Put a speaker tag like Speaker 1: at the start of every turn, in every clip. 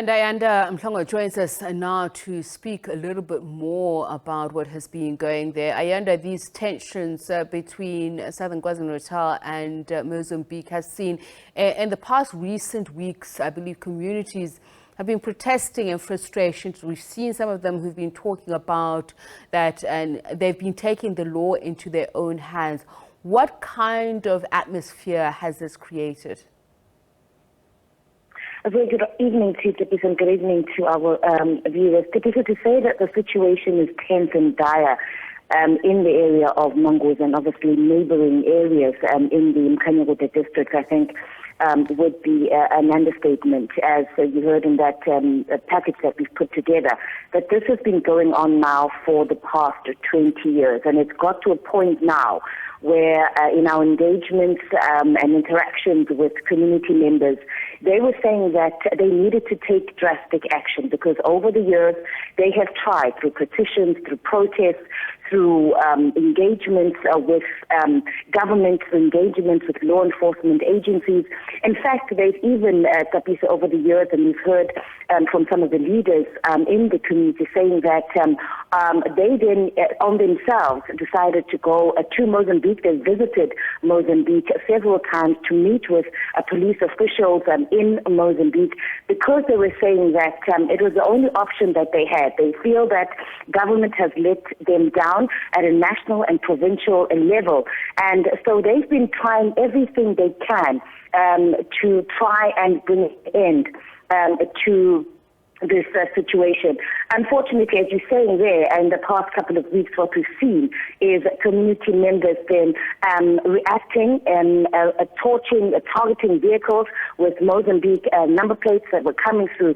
Speaker 1: And Ayanda Mhlongo joins us now to speak a little bit more about what has been going there. Ayanda, these tensions between southern KwaZulu-Natal and Mozambique has seen in the past recent weeks, I believe communities have been protesting in frustration. We've seen some of them who've been talking about that, and they've been taking the law into their own hands. What kind of atmosphere has this created?
Speaker 2: A very good evening to Tipis and good evening to our viewers. Tipis, to say that the situation is tense and dire in the area of Mango's and obviously neighboring areas in the Mkhanyakude district, I think would be an understatement, as you heard in that package that we've put together, that this has been going on now for the past 20 years, and it's got to a point now where in our engagements and interactions with community members, they were saying that they needed to take drastic action because over the years they have tried through petitions, through protests, through engagements with government, through engagements with law enforcement agencies. In fact, they've even, Tapisa, over the years, and we've heard from some of the leaders in the community saying that they then on themselves decided to go to Mozambique. They visited Mozambique several times to meet with police officials in Mozambique because they were saying that it was the only option that they had. They feel that government has let them down at a national and provincial level. And so they've been trying everything they can to try and bring an end to this situation. Unfortunately, as you're saying there, in the past couple of weeks, what we've seen is community members then reacting and targeting vehicles with Mozambique number plates that were coming through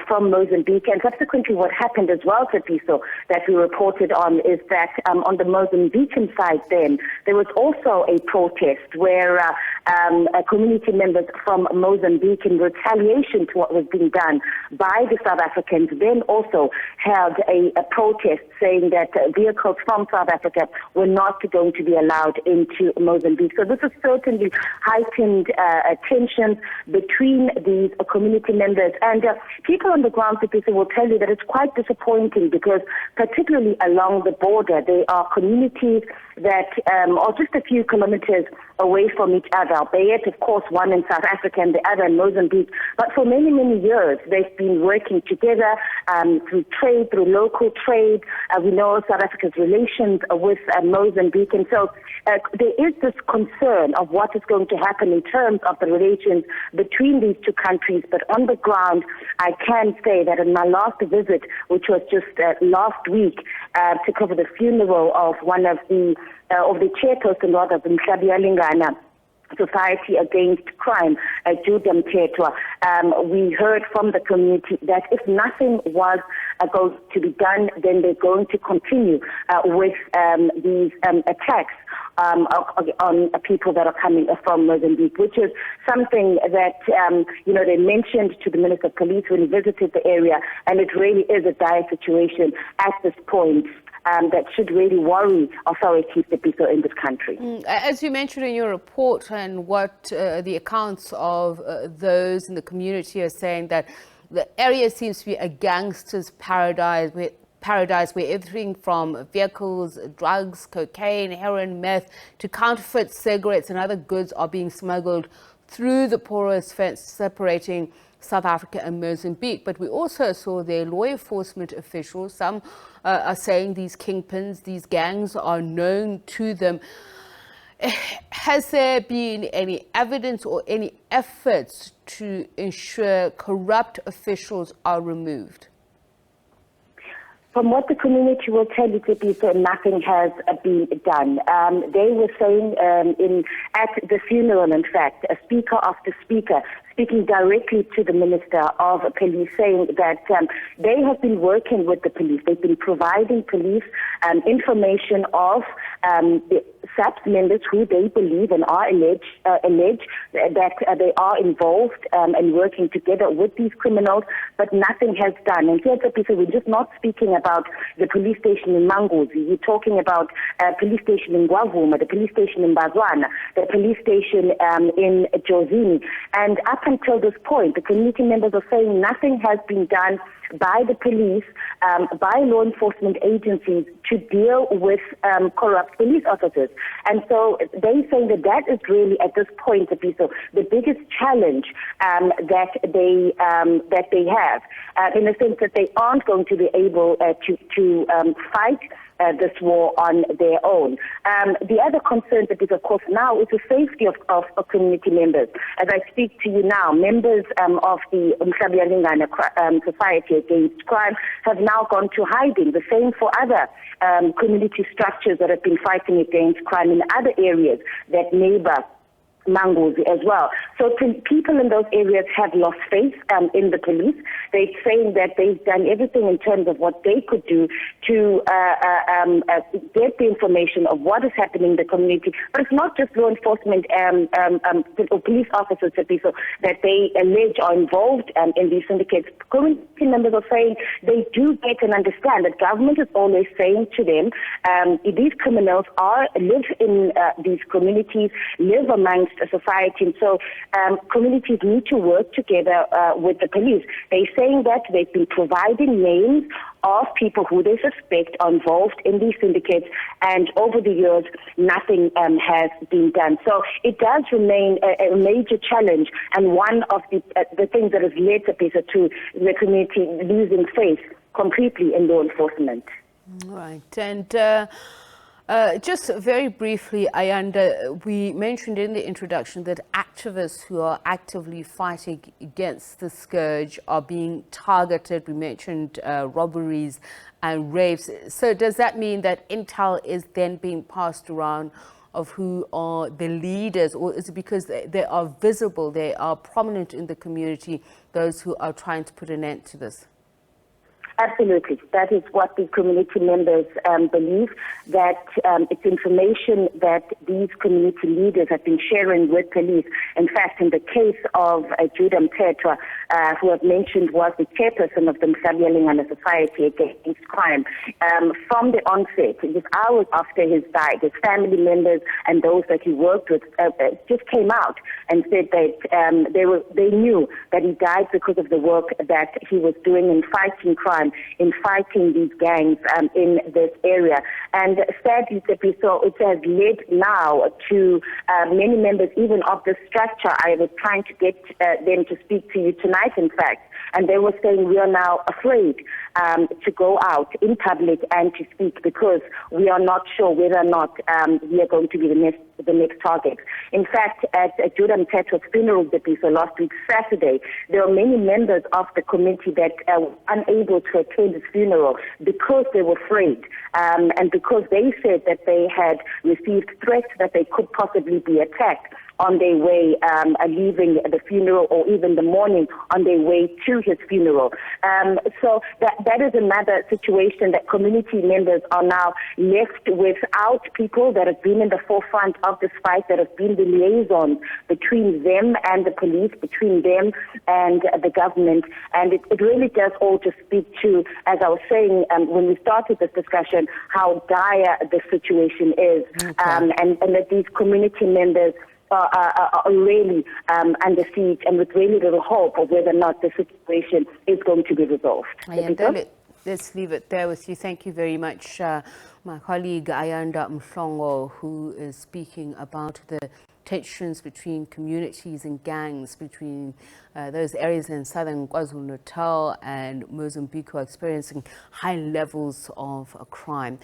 Speaker 2: from Mozambique. And subsequently, what happened as well, Tapiso, that we reported on is that on the Mozambican side then, there was also a protest where community members from Mozambique, in retaliation to what was being done by the South Africans, then also held a protest saying that vehicles from South Africa were not going to be allowed into Mozambique. So this is certainly heightened tensions between these community members. And people on the ground, people will tell you that it's quite disappointing because particularly along the border, there are communities that are just a few kilometers away from each other, albeit, of course, one in South Africa and the other in Mozambique. But for many, many years, they've been working together through trade, through local trade. We know South Africa's relations with Mozambique. And so there is this concern of what is going to happen in terms of the relations between these two countries. But on the ground, I can say that in my last visit, which was just last week, to cover the funeral of one of the chairperson of the Mhlabiyalingana Society Against Crime, Judah Mthethwa, we heard from the community that if nothing was going to be done, then they're going to continue with these attacks on people that are coming from Mozambique, which is something that, they mentioned to the Minister of Police when he visited the area, and it really is a dire situation at this point. That should really worry authorities, the people in this country.
Speaker 1: As you mentioned in your report, and what the accounts of those in the community are saying, that the area seems to be a gangster's paradise where everything from vehicles, drugs, cocaine, heroin, meth, to counterfeit cigarettes and other goods are being smuggled through the porous fence separating South Africa and Mozambique. But we also saw their law enforcement officials, some are saying these kingpins, these gangs are known to them. Has there been any evidence or any efforts to ensure corrupt officials are removed?
Speaker 2: From what the community will tell you, people, nothing has been done. They were saying at the funeral, in fact, a speaker after speaker speaking directly to the Minister of Police, saying that they have been working with the police. They've been providing police information of the SABC members who they believe and are alleged that they are involved and working together with these criminals, but nothing has done. And here, we're just not speaking about the police station in Mangozi. We're talking about police station in Guavuma, the police station in Bazwana, the police station in Jozini. And up until this point, the community members are saying nothing has been done by the police, by law enforcement agencies to deal with corrupt police officers. And so they say that is really at this point the biggest challenge that they have, in the sense that they aren't going to be able to fight this war on their own. The other concern that is, of course, now is the safety of community members. As I speak to you now, members of the Society Against Crime have now gone to hiding. The same for other community structures that have been fighting against crime in other areas that neighbor Mangozi as well. So people in those areas have lost faith in the police. They're saying that they've done everything in terms of what they could do to get the information of what is happening in the community. But it's not just law enforcement or police officers that they allege are involved in these syndicates. Community members are saying they do get and understand that government is always saying to them, these criminals live in these communities, live amongst a society, and so communities need to work together with the police. They're saying that they've been providing names of people who they suspect are involved in these syndicates, and over the years, nothing has been done. So it does remain a major challenge, and one of the things that has led to the community losing faith completely in law enforcement.
Speaker 1: Right, and just very briefly, Ayanda, we mentioned in the introduction that activists who are actively fighting against the scourge are being targeted. We mentioned robberies and rapes. So does that mean that intel is then being passed around of who are the leaders, or is it because they are visible, they are prominent in the community, those who are trying to put an end to this?
Speaker 2: Absolutely. That is what the community members believe, that it's information that these community leaders have been sharing with police. In fact, in the case of Ayanda Mhlongo, who I've mentioned was the chairperson of the Society Against Crime, from the onset, just hours after his died, his family members and those that he worked with just came out and said that they knew that he died because of the work that he was doing in fighting crime, in fighting these gangs in this area. And sadly, it has led now to many members even of the structure. I was trying to get them to speak to you tonight, in fact, and they were saying we are now afraid to go out in public and to speak because we are not sure whether or not we are going to be the next target. In fact, at Ayanda Mhlongo's funeral, last week Saturday, there were many members of the community that were unable to attend his funeral because they were afraid and because they said that they had received threats that they could possibly be attacked on their way leaving the funeral, or even the morning on their way to his funeral. So that is another situation that community members are now left without people that have been in the forefront of this fight, that have been the liaisons between them and the police, between them and the government. And it really does all just speak to, as I was saying when we started this discussion, how dire the situation is, and that these community members are really under siege and with really little hope of whether or not the situation is going to be resolved.
Speaker 1: Let's leave it there with you. Thank you very much, my colleague Ayanda Mhlongo, who is speaking about the tensions between communities and gangs between those areas in southern KwaZulu-Natal and Mozambique who are experiencing high levels of crime.